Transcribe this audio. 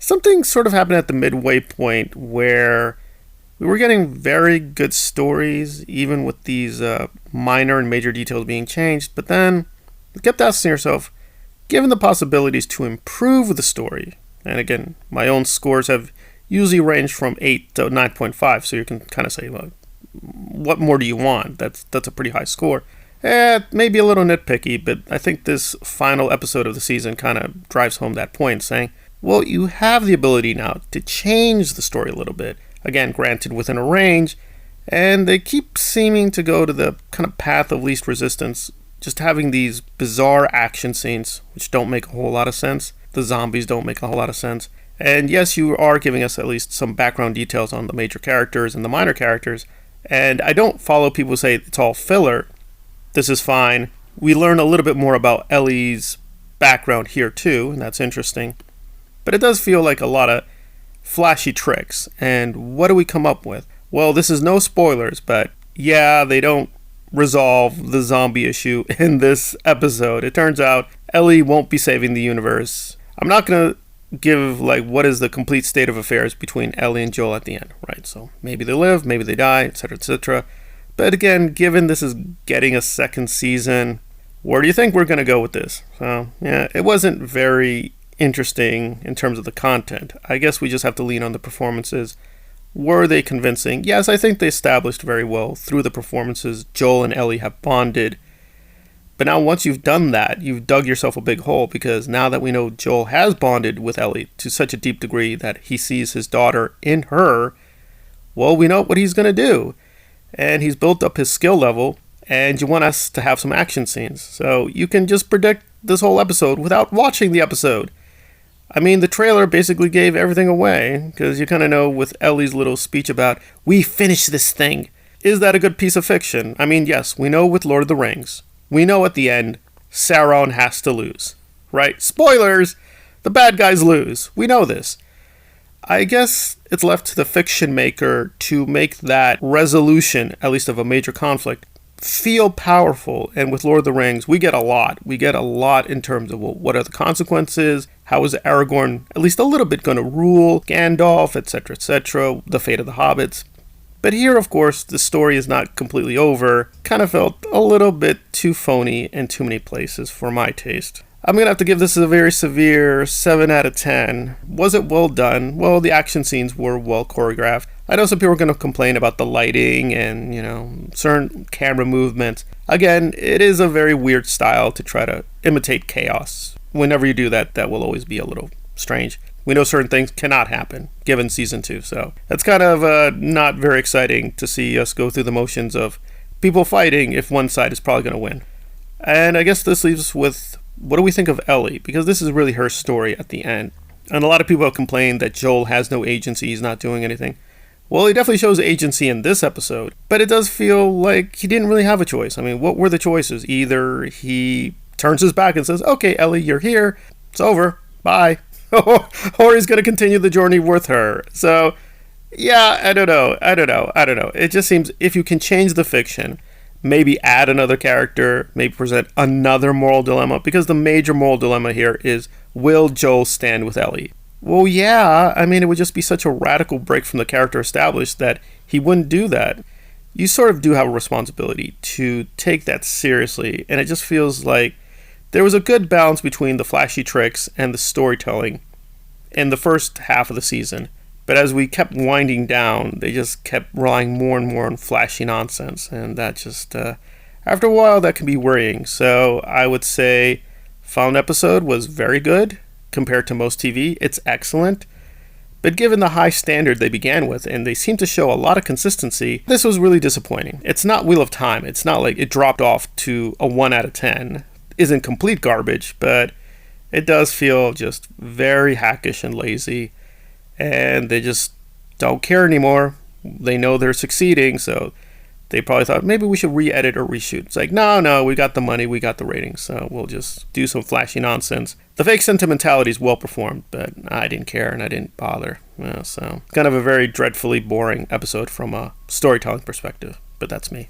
something sort of happened at the midway point where we were getting very good stories, even with these minor and major details being changed, but then you kept asking yourself, given the possibilities to improve the story, and again, my own scores have usually ranged from 8 to 9.5, so you can kind of say, well, what more do you want? That's a pretty high score. Maybe a little nitpicky, but I think this final episode of the season kind of drives home that point, saying, well, you have the ability now to change the story a little bit. Again, granted within a range, and they keep seeming to go to the kind of path of least resistance, just having these bizarre action scenes, which don't make a whole lot of sense. The zombies don't make a whole lot of sense. And yes, you are giving us at least some background details on the major characters and the minor characters, and I don't follow people who say it's all filler. This is fine. We learn a little bit more about Ellie's background here too, and that's interesting. But it does feel like a lot of flashy tricks. And what do we come up with? Well, this is no spoilers, but yeah, they don't resolve the zombie issue in this episode. It turns out Ellie won't be saving the universe. I'm not going to give what is the complete state of affairs between Ellie and Joel at the end, right? So maybe they live, maybe they die, etc., etc. But again, given this is getting a second season, where do you think we're going to go with this? So, yeah, it wasn't very interesting in terms of the content. I guess we just have to lean on the performances. Were they convincing? Yes, I think they established very well through the performances. Joel and Ellie have bonded. But now once you've done that, you've dug yourself a big hole, because now that we know Joel has bonded with Ellie to such a deep degree that he sees his daughter in her, well, we know what he's going to do. And he's built up his skill level, and you want us to have some action scenes. So you can just predict this whole episode without watching the episode. I mean, the trailer basically gave everything away, because you kind of know with Ellie's little speech about, we finish this thing. Is that a good piece of fiction? I mean, yes, we know with Lord of the Rings. We know at the end, Sauron has to lose. Right? Spoilers! The bad guys lose. We know this. I guess it's left to the fiction maker to make that resolution, at least of a major conflict, feel powerful. And with Lord of the Rings, we get a lot. We get a lot in terms of, well, what are the consequences? How is Aragorn at least a little bit going to rule? Gandalf, etc., etc., the fate of the hobbits. But here, of course, the story is not completely over. Kind of felt a little bit too phony in too many places for my taste. I'm going to have to give this a very severe 7 out of 10. Was it well done? Well, the action scenes were well choreographed. I know some people are going to complain about the lighting and, certain camera movements. Again, it is a very weird style to try to imitate chaos. Whenever you do that, that will always be a little strange. We know certain things cannot happen, given season 2. So that's kind of not very exciting to see us go through the motions of people fighting if one side is probably going to win. And I guess this leaves us with, what do we think of Ellie? Because this is really her story at the end. And a lot of people have complained that Joel has no agency, he's not doing anything. Well, he definitely shows agency in this episode, but it does feel like he didn't really have a choice. I mean, what were the choices? Either he turns his back and says, okay, Ellie, you're here, it's over, bye. Or he's going to continue the journey with her. So, yeah, I don't know. It just seems if you can change the fiction, maybe add another character, maybe present another moral dilemma, because the major moral dilemma here is, will Joel stand with Ellie? Well, yeah, I mean, it would just be such a radical break from the character established that he wouldn't do that. You sort of do have a responsibility to take that seriously, and it just feels like there was a good balance between the flashy tricks and the storytelling in the first half of the season. But as we kept winding down, they just kept relying more and more on flashy nonsense. And that just, after a while, that can be worrying. So I would say final episode was very good compared to most TV. It's excellent. But given the high standard they began with, and they seem to show a lot of consistency, this was really disappointing. It's not Wheel of Time. It's not like it dropped off to a 1 out of 10. Isn't complete garbage, but it does feel just very hackish and lazy, and they just don't care anymore. They know they're succeeding, so they probably thought maybe we should re-edit or reshoot. It's like, no, we got the money, we got the ratings, so we'll just do some flashy nonsense. The fake sentimentality is well performed, but I didn't care and I didn't bother. So kind of a very dreadfully boring episode from a storytelling perspective, but that's me.